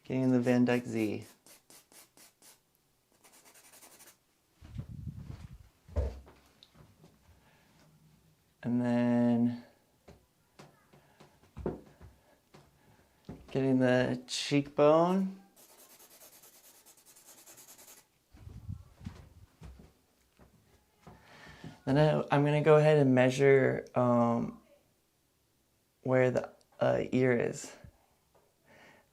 getting the Van Dyke Z. And then getting the cheekbone. Then I'm going to go ahead and measure where the ear is.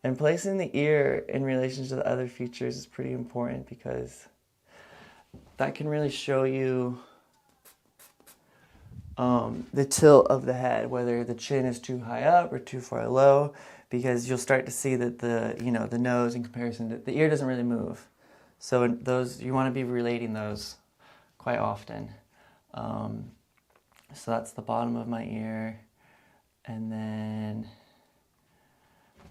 And placing the ear in relation to the other features is pretty important because that can really show you the tilt of the head, whether the chin is too high up or too far low, because you'll start to see that the nose in comparison to the ear doesn't really move. So those, you want to be relating those quite often. So that's the bottom of my ear, and then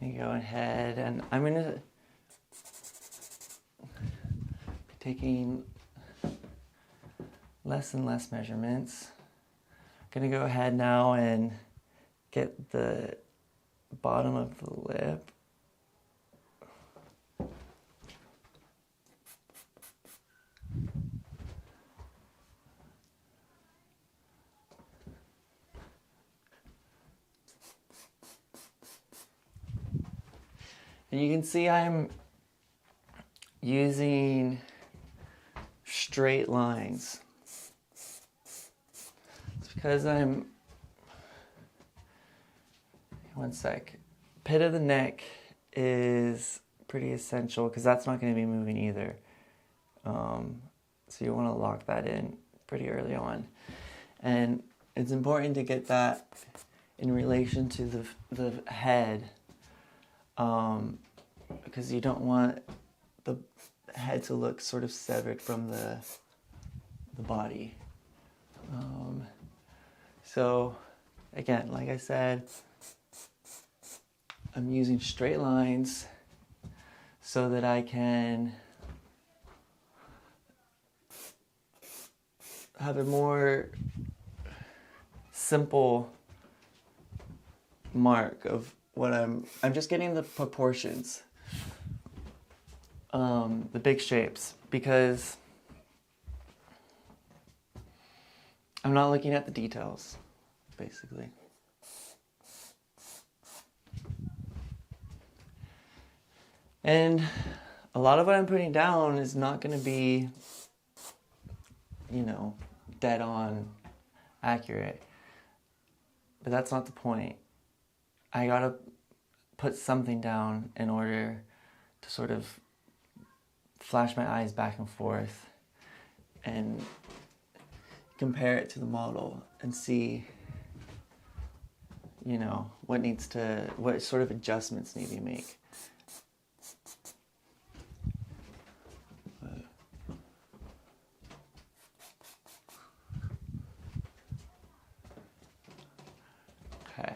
I'm gonna go ahead and I'm gonna be taking less and less measurements. I'm gonna go ahead now and get the bottom of the lip. And you can see I'm using straight lines. It's because one sec. Pit of the neck is pretty essential because that's not going to be moving either. So you want to lock that in pretty early on. And it's important to get that in relation to the head. Because you don't want the head to look sort of severed from the body. So again, like I said, I'm using straight lines so that I can have a more simple mark of what I'm just getting the proportions, the big shapes, because I'm not looking at the details, basically. And a lot of what I'm putting down is not going to be, dead on accurate, but that's not the point. I gotta put something down in order to sort of flash my eyes back and forth and compare it to the model and see, what sort of adjustments need to make. Okay.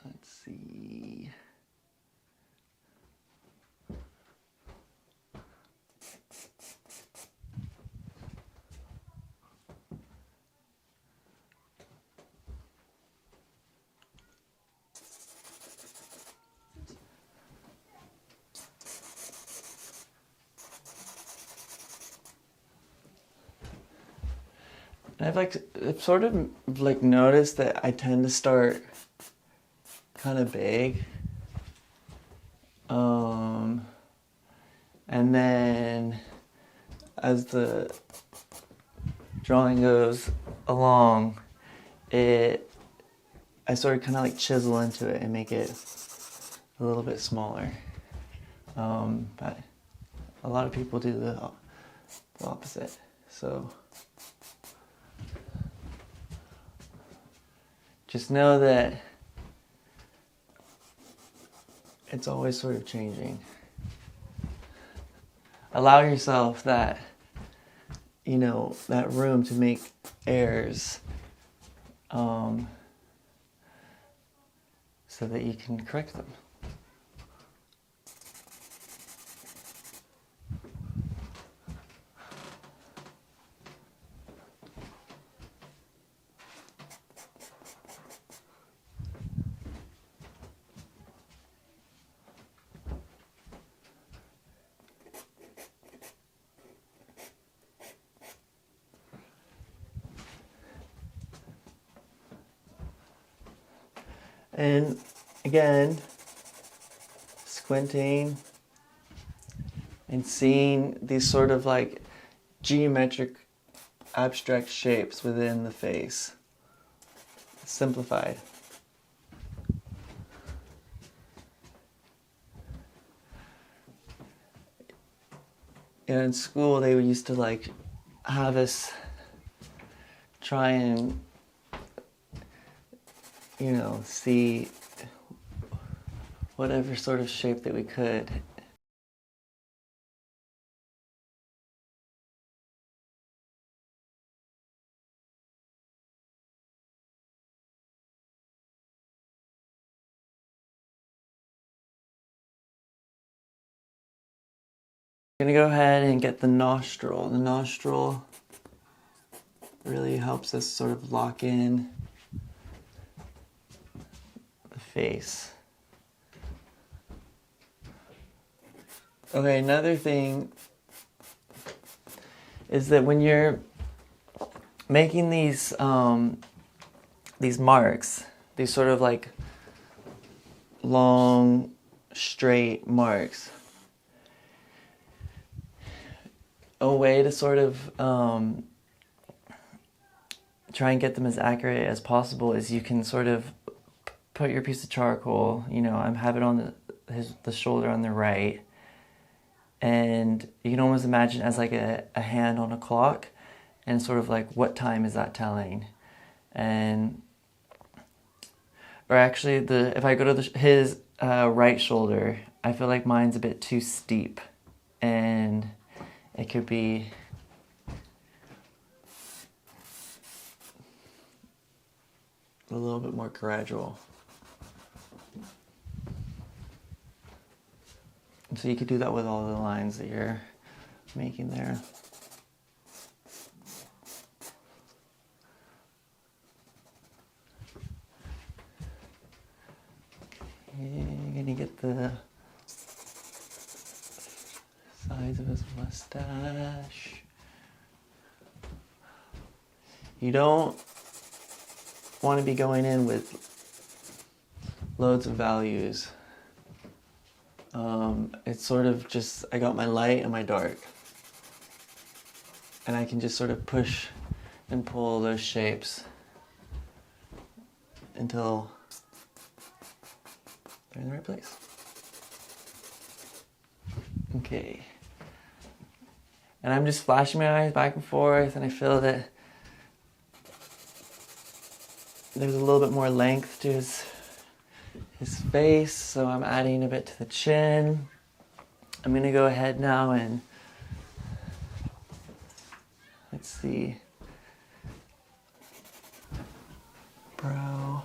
Let's see. And I've sort of noticed that I tend to start kind of big. And then as the drawing goes along, I sort of kind of chisel into it and make it a little bit smaller. But a lot of people do the opposite. So just know that it's always sort of changing. Allow yourself that, that room to make errors, so that you can correct them. And again, squinting and seeing these sort of like geometric abstract shapes within the face. Simplified. In school, they used to like have us try and, you know, see whatever sort of shape that we could. I'm gonna go ahead and get the nostril. The nostril really helps us sort of lock in the face. Okay, another thing is that when you're making these marks, these sort of like long, straight marks, a way to sort of try and get them as accurate as possible is you can sort of put your piece of charcoal, you know, I have it on the shoulder on the right, and you can almost imagine as like a hand on a clock, and sort of like what time is that telling, and or actually if I go to his right shoulder, I feel like mine's a bit too steep, and it could be a little bit more gradual. And so you could do that with all the lines that you're making there. You're gonna get the size of his mustache. You don't want to be going in with loads of values. It's sort of just, I got my light and my dark, and I can just sort of push and pull those shapes until they're in the right place. Okay. And I'm just flashing my eyes back and forth, and I feel that there's a little bit more length to his face, so I'm adding a bit to the chin. I'm gonna go ahead now and let's see, brow.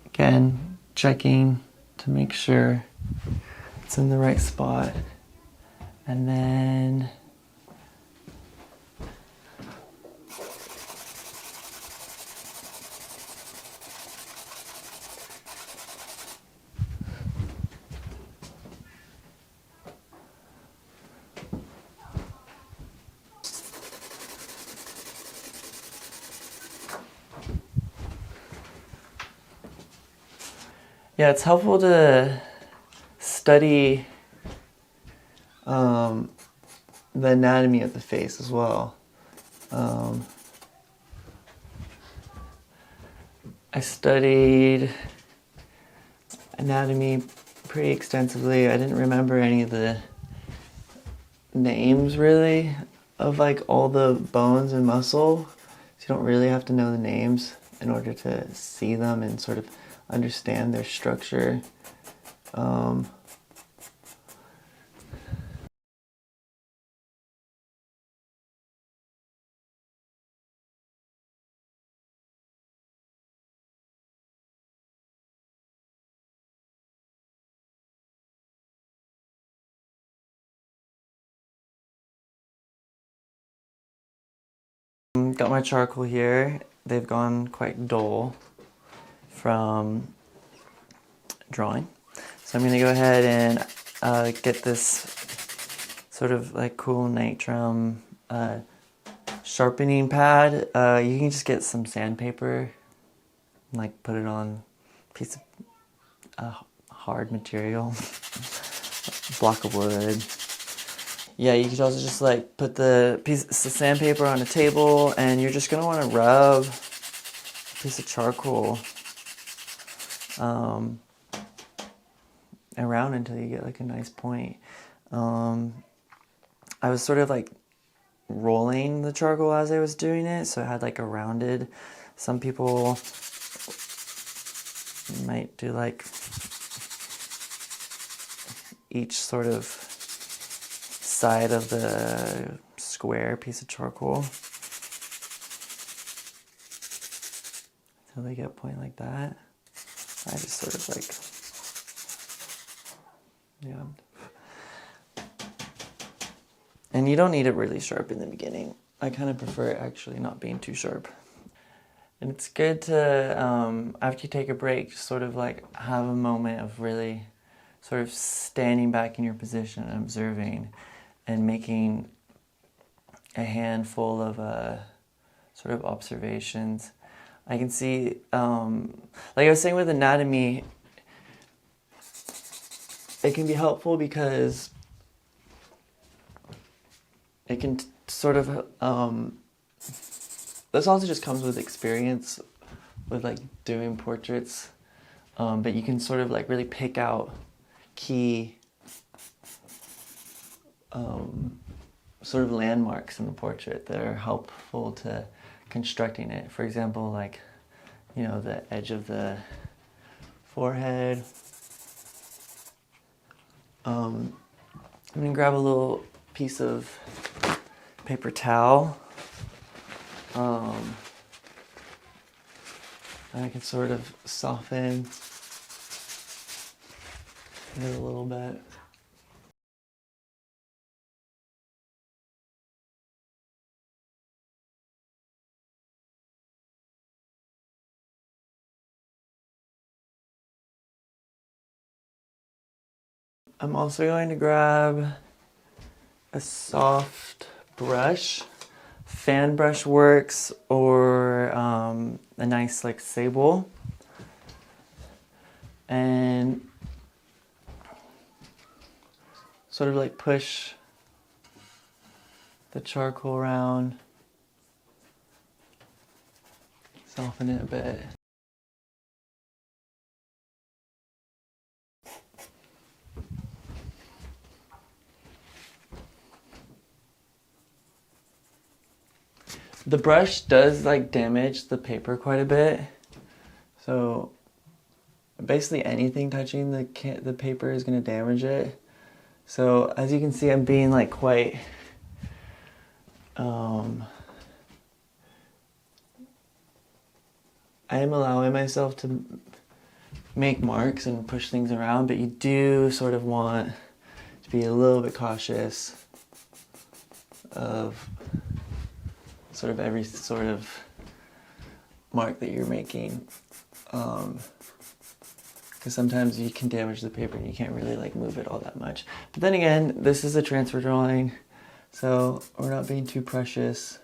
Again, checking to make sure it's in the right spot, and then yeah, it's helpful to study the anatomy of the face as well. I studied anatomy pretty extensively. I didn't remember any of the names really of like all the bones and muscle. So you don't really have to know the names in order to see them and sort of understand their structure. Got my charcoal here. They've gone quite dull from drawing. So I'm gonna go ahead and get this sort of like cool nitrum sharpening pad. You can just get some sandpaper like put it on a piece of hard material, block of wood. Yeah, you could also just like put the piece of sandpaper on a table, and you're just gonna want to rub a piece of charcoal around until you get like a nice point. I was sort of like rolling the charcoal as I was doing it, so it had like a rounded. Some people might do like each sort of side of the square piece of charcoal until they get a point like that. I just sort of like, yeah. And you don't need it really sharp in the beginning. I kind of prefer it actually not being too sharp. And it's good to, after you take a break, just sort of like have a moment of really sort of standing back in your position and observing and making a handful of sort of observations. I can see, like I was saying with anatomy, it can be helpful because it can sort of, this also just comes with experience with like doing portraits, but you can sort of like really pick out key sort of landmarks in the portrait that are helpful to constructing it. For example, like, you know, the edge of the forehead. I'm gonna grab a little piece of paper towel. And I can sort of soften it a little bit. I'm also going to grab a soft brush. Fan brush works, or a nice like sable. And sort of like push the charcoal around, soften it a bit. The brush does like damage the paper quite a bit, so basically anything touching the paper is going to damage it. So as you can see, I'm being like quite I am allowing myself to make marks and push things around, but you do sort of want to be a little bit cautious of sort of every sort of mark that you're making, because sometimes you can damage the paper and you can't really like move it all that much. But then again, this is a transfer drawing, so we're not being too precious.